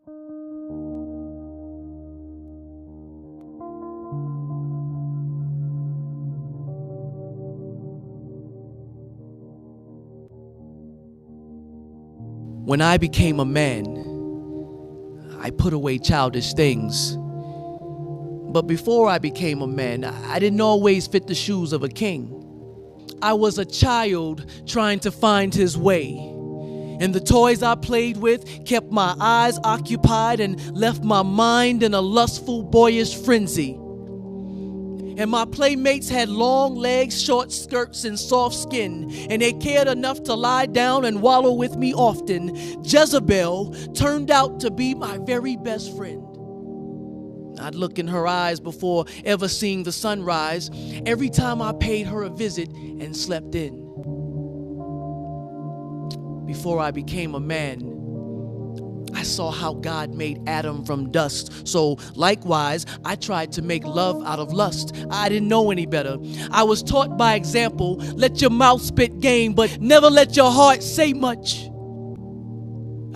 When I became a man, I put away childish things. But before I became a man, I didn't always fit the shoes of a king. I was a child trying to find his way. And the toys I played with kept my eyes occupied and left my mind in a lustful, boyish frenzy. And my playmates had long legs, short skirts, and soft skin, and they cared enough to lie down and wallow with me often. Jezebel turned out to be my very best friend. I'd look in her eyes before ever seeing the sunrise, every time I paid her a visit and slept in. Before I became a man, I saw how God made Adam from dust. So likewise, I tried to make love out of lust. I didn't know any better. I was taught by example, let your mouth spit game, but never let your heart say much.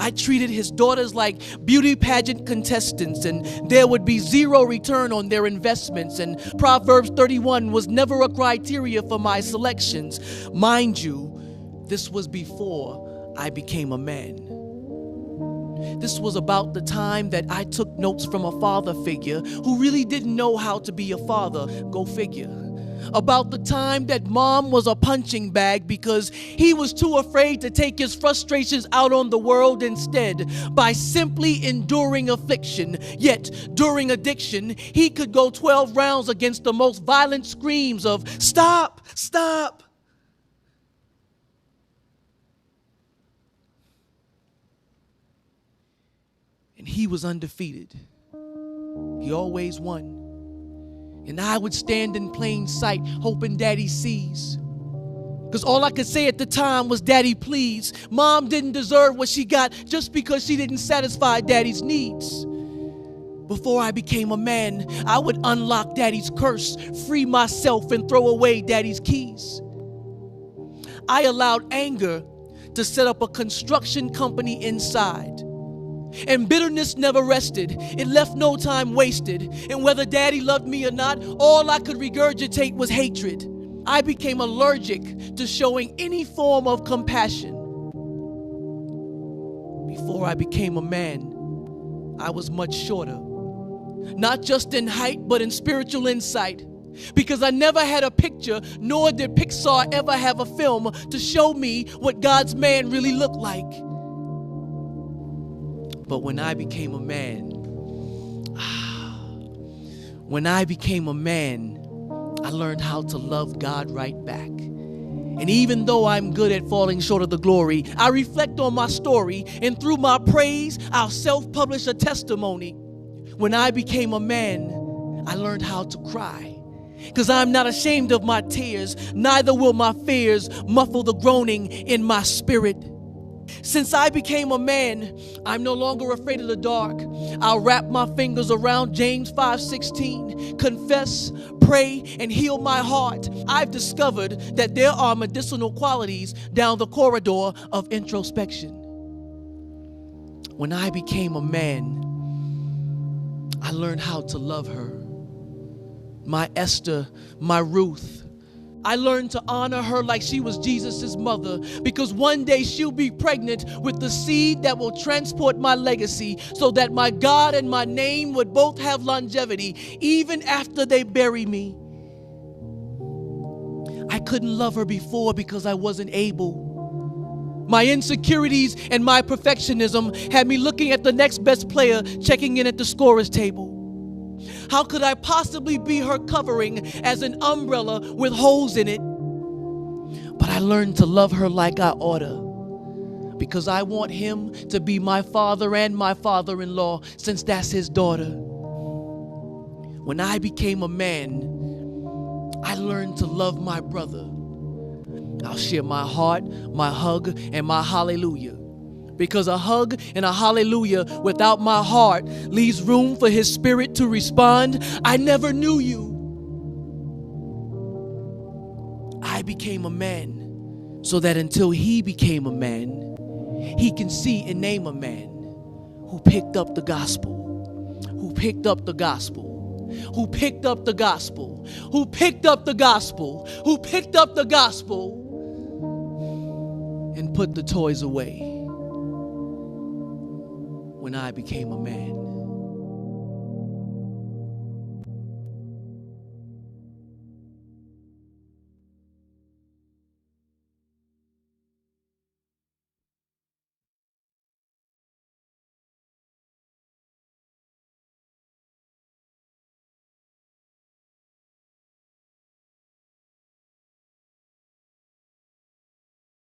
I treated his daughters like beauty pageant contestants, and there would be zero return on their investments, and Proverbs 31 was never a criteria for my selections. Mind you, this was before I became a man. This was about the time that I took notes from a father figure who really didn't know how to be a father. Go figure. About the time that mom was a punching bag because he was too afraid to take his frustrations out on the world instead by simply enduring affliction. Yet, during addiction, he could go 12 rounds against the most violent screams of, "Stop! Stop!" And he was undefeated. He always won. And I would stand in plain sight, hoping Daddy sees. Because all I could say at the time was, "Daddy, please." Mom didn't deserve what she got just because she didn't satisfy Daddy's needs. Before I became a man, I would unlock Daddy's curse, free myself, and throw away Daddy's keys. I allowed anger to set up a construction company inside. And bitterness never rested. It left no time wasted. And whether Daddy loved me or not, all I could regurgitate was hatred. I became allergic to showing any form of compassion. Before I became a man, I was much shorter. Not just in height, but in spiritual insight. Because I never had a picture, nor did Pixar ever have a film to show me what God's man really looked like. But when I became a man, I learned how to love God right back. And even though I'm good at falling short of the glory, I reflect on my story, and through my praise, I'll self-publish a testimony. When I became a man, I learned how to cry. Because I'm not ashamed of my tears, neither will my fears muffle the groaning in my spirit. Since I became a man, I'm no longer afraid of the dark. I'll wrap my fingers around James 5:16, confess, pray, and heal my heart. I've discovered that there are medicinal qualities down the corridor of introspection. When I became a man, I learned how to love her. My Esther, my Ruth. I learned to honor her like she was Jesus' mother, because one day she'll be pregnant with the seed that will transport my legacy so that my God and my name would both have longevity even after they bury me. I couldn't love her before because I wasn't able. My insecurities and my perfectionism had me looking at the next best player checking in at the scorer's table. How could I possibly be her covering as an umbrella with holes in it? But I learned to love her like I oughta, because I want him to be my father and my father-in-law, since that's his daughter. When I became a man, I learned to love my brother. I'll share my heart, my hug, and my hallelujah. Because a hug and a hallelujah without my heart leaves room for his spirit to respond, "I never knew you." I became a man so that until he became a man, he can see and name a man. who picked up the gospel, who picked up the gospel, who picked up the gospel, who picked up the gospel, who picked up the gospel and put the toys away when I became a man.